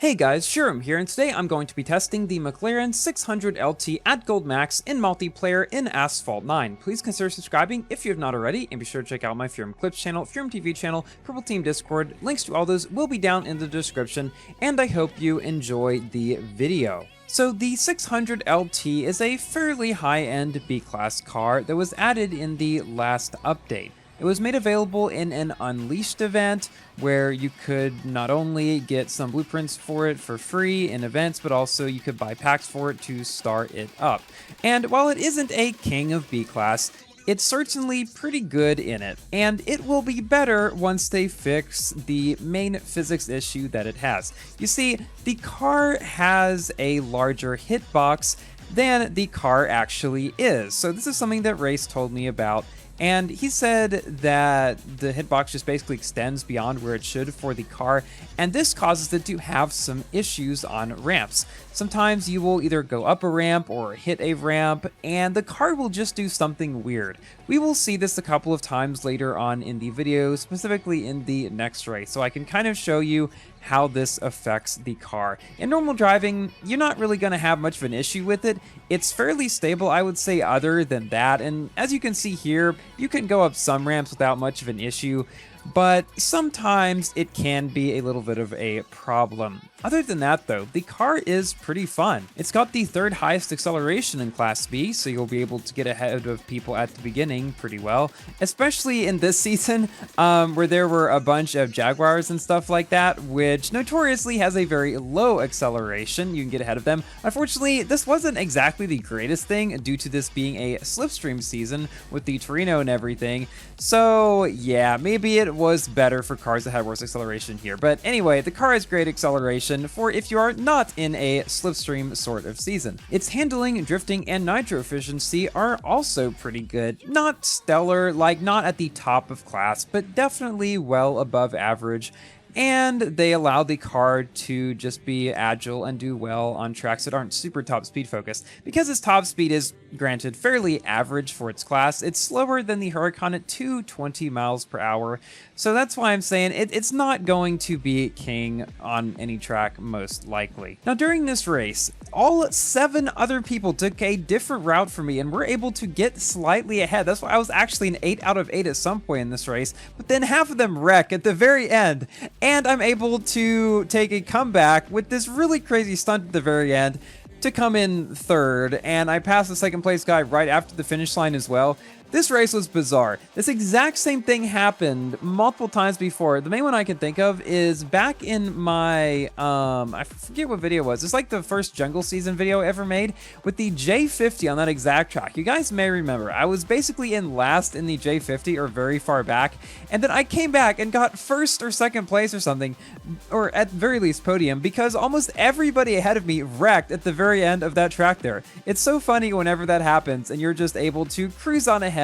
Hey guys, Shurum here, and today I'm going to be testing the McLaren 600LT at Gold Max in multiplayer in Asphalt 9. Please consider subscribing if you have not already, and be sure to check out my Furum Clips channel, Furum TV channel, Purple Team Discord. Links to all those will be down in the description, and I hope you enjoy the video. So the 600LT is a fairly high-end B-Class car that was added in the last update. It was made available in an Unleashed event where you could not only get some blueprints for it for free in events, but also you could buy packs for it to start it up. And while it isn't a king of B-Class, it's certainly pretty good in it, and it will be better once they fix the main physics issue that it has. You see, the car has a larger hitbox than the car actually is, so this is something that Race told me about. And he said that the hitbox just basically extends beyond where it should for the car, and this causes it to have some issues on ramps. Sometimes you will either go up a ramp or hit a ramp, and the car will just do something weird. We will see this a couple of times later on in the video, specifically in the next race, so I can kind of show you how this affects the car. In normal driving, you're not really going to have much of an issue with it. It's fairly stable, I would say, other than that, and as you can see here, you can go up some ramps without much of an issue, but sometimes it can be a little bit of a problem. Other than that though, the car is pretty fun. It's got the third highest acceleration in Class B, so you'll be able to get ahead of people at the beginning pretty well, especially in this season where there were a bunch of Jaguars and stuff like that, which notoriously has a very low acceleration. You can get ahead of them. Unfortunately, this wasn't exactly the greatest thing due to this being a slipstream season with the Torino and everything, so yeah, maybe it was better for cars that had worse acceleration here. But anyway, the car has great acceleration for if you are not in a slipstream sort of season. Its handling, drifting, and nitro efficiency are also pretty good. Not stellar, like not at the top of class, but definitely well above average. And they allow the car to just be agile and do well on tracks that aren't super top speed focused. Because its top speed is, granted, fairly average for its class, it's slower than the Huracan at 220 miles per hour. So that's why I'm saying it's not going to be king on any track, most likely. Now during this race, all 7 other people took a different route from me and were able to get slightly ahead. That's why I was actually an 8 out of 8 at some point in this race, but then half of them wreck at the very end. And I'm able to take a comeback with this really crazy stunt at the very end to come in third, and I passed the second place guy right after the finish line as well. This race was bizarre. This exact same thing happened multiple times before. The main one I can think of is back in my, I forget what video it was. It's like the first jungle season video I ever made with the J50 on that exact track. You guys may remember, I was basically in last in the J50 or very far back, and then I came back and got first or second place or something, or at very least podium, because almost everybody ahead of me wrecked at the very end of that track there. It's so funny whenever that happens and you're just able to cruise on ahead.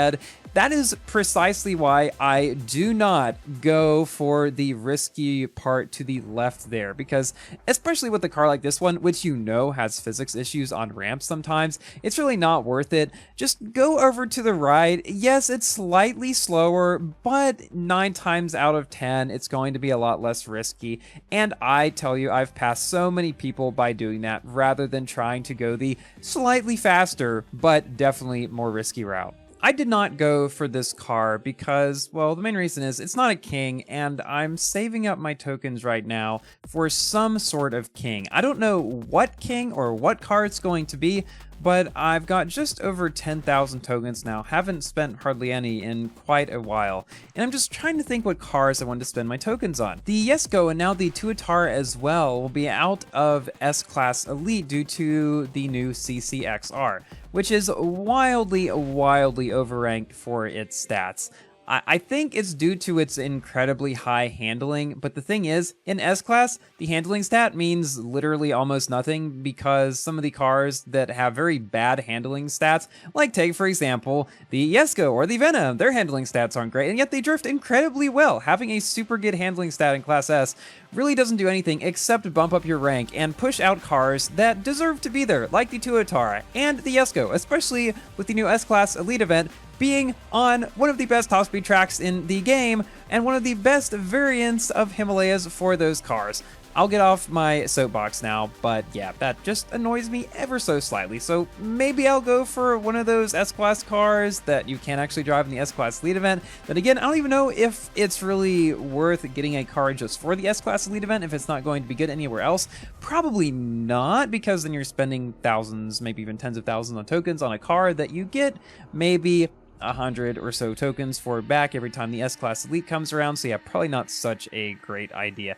That is precisely why I do not go for the risky part to the left there, because especially with a car like this one, which you know has physics issues on ramps sometimes, it's really not worth it. Just go over to the right. Yes, it's slightly slower, but 9 times out of 10, it's going to be a lot less risky. And I tell you, I've passed so many people by doing that rather than trying to go the slightly faster, but definitely more risky route. I did not go for this car because, well, the main reason is it's not a king, and I'm saving up my tokens right now for some sort of king. I don't know what king or what car it's going to be, but I've got just over 10,000 tokens now, haven't spent hardly any in quite a while, and I'm just trying to think what cars I want to spend my tokens on. The Jesko and now the Tuatara as well will be out of S-Class Elite due to the new CCXR, which is wildly overranked for its stats. I think it's due to its incredibly high handling, but the thing is, in S-Class, the handling stat means literally almost nothing because some of the cars that have very bad handling stats, like take for example, the Jesko or the Venom, their handling stats aren't great, and yet they drift incredibly well. Having a super good handling stat in Class S really doesn't do anything except bump up your rank and push out cars that deserve to be there, like the Tuatara and the Jesko, especially with the new S-Class Elite event being on one of the best top speed tracks in the game and one of the best variants of Himalayas for those cars. I'll get off my soapbox now, but yeah, that just annoys me ever so slightly. So maybe I'll go for one of those S-Class cars that you can actually drive in the S-Class Elite event. Then again, I don't even know if it's really worth getting a car just for the S-Class Elite event if it's not going to be good anywhere else. Probably not, because then you're spending thousands, maybe even tens of thousands on tokens on a car that you get maybe 100 or so tokens for back every time the S-Class Elite comes around. So yeah, probably not such a great idea.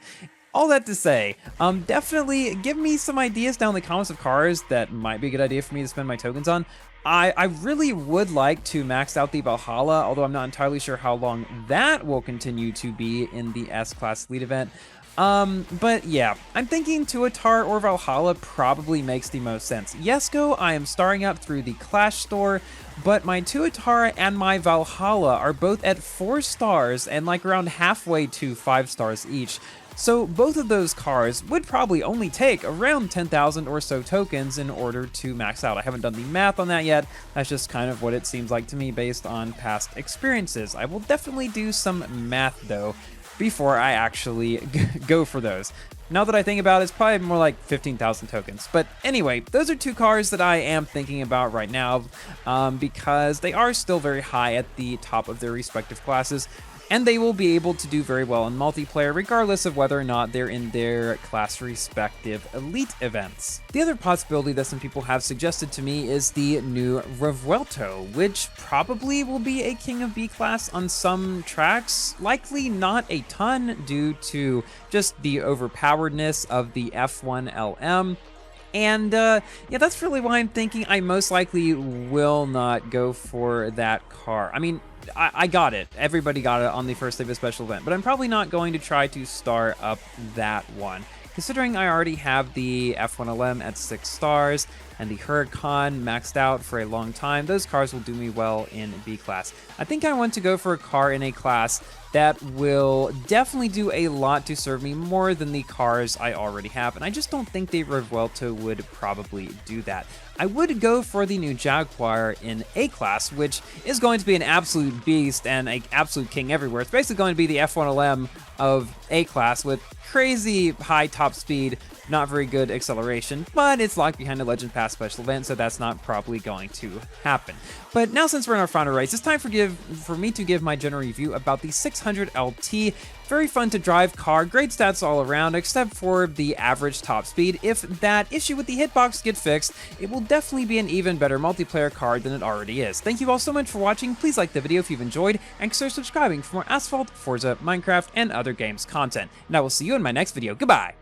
All that to say, definitely give me some ideas down in the comments of cars that might be a good idea for me to spend my tokens on. I really would like to max out the Valhalla, although I'm not entirely sure how long that will continue to be in the S-Class Elite event. But yeah, I'm thinking Tuatara or Valhalla probably makes the most sense. Yesco, I am starring up through the Clash store, but my Tuatara and my Valhalla are both at 4 stars and like around halfway to 5 stars each. So both of those cars would probably only take around 10,000 or so tokens in order to max out. I haven't done the math on that yet. That's just kind of what it seems like to me based on past experiences. I will definitely do some math though before I actually go for those. Now that I think about it, it's probably more like 15,000 tokens. But anyway, those are 2 cars that I am thinking about right now because they are still very high at the top of their respective classes. And they will be able to do very well in multiplayer, regardless of whether or not they're in their class respective elite events. The other possibility that some people have suggested to me is the new Revuelto, which probably will be a King of B class on some tracks, likely not a ton due to just the overpoweredness of the F1 LM. And yeah, that's really why I'm thinking I most likely will not go for that car. I mean, I got it. Everybody got it on the first day of a special event, but I'm probably not going to try to star up that one. Considering I already have the F1LM at 6 stars and the Huracan maxed out for a long time, those cars will do me well in B class. I think I want to go for a car in a class that will definitely do a lot to serve me more than the cars I already have, and I just don't think the Revuelto would probably do that. I would go for the new Jaguar in A class, which is going to be an absolute beast and an absolute king everywhere. It's basically going to be the F1LM of A class with crazy high top speed, not very good acceleration, but it's locked behind a Legend Pass special event, so that's not probably going to happen. But now, since we're in our final race, it's time for me to give my general review about the 600LT. Very fun to drive car, great stats all around, except for the average top speed. If that issue with the hitbox gets fixed, it will definitely be an even better multiplayer car than it already is. Thank you all so much for watching. Please like the video if you've enjoyed, and consider subscribing for more Asphalt, Forza, Minecraft, and other games content. And I will see you in my next video. Goodbye!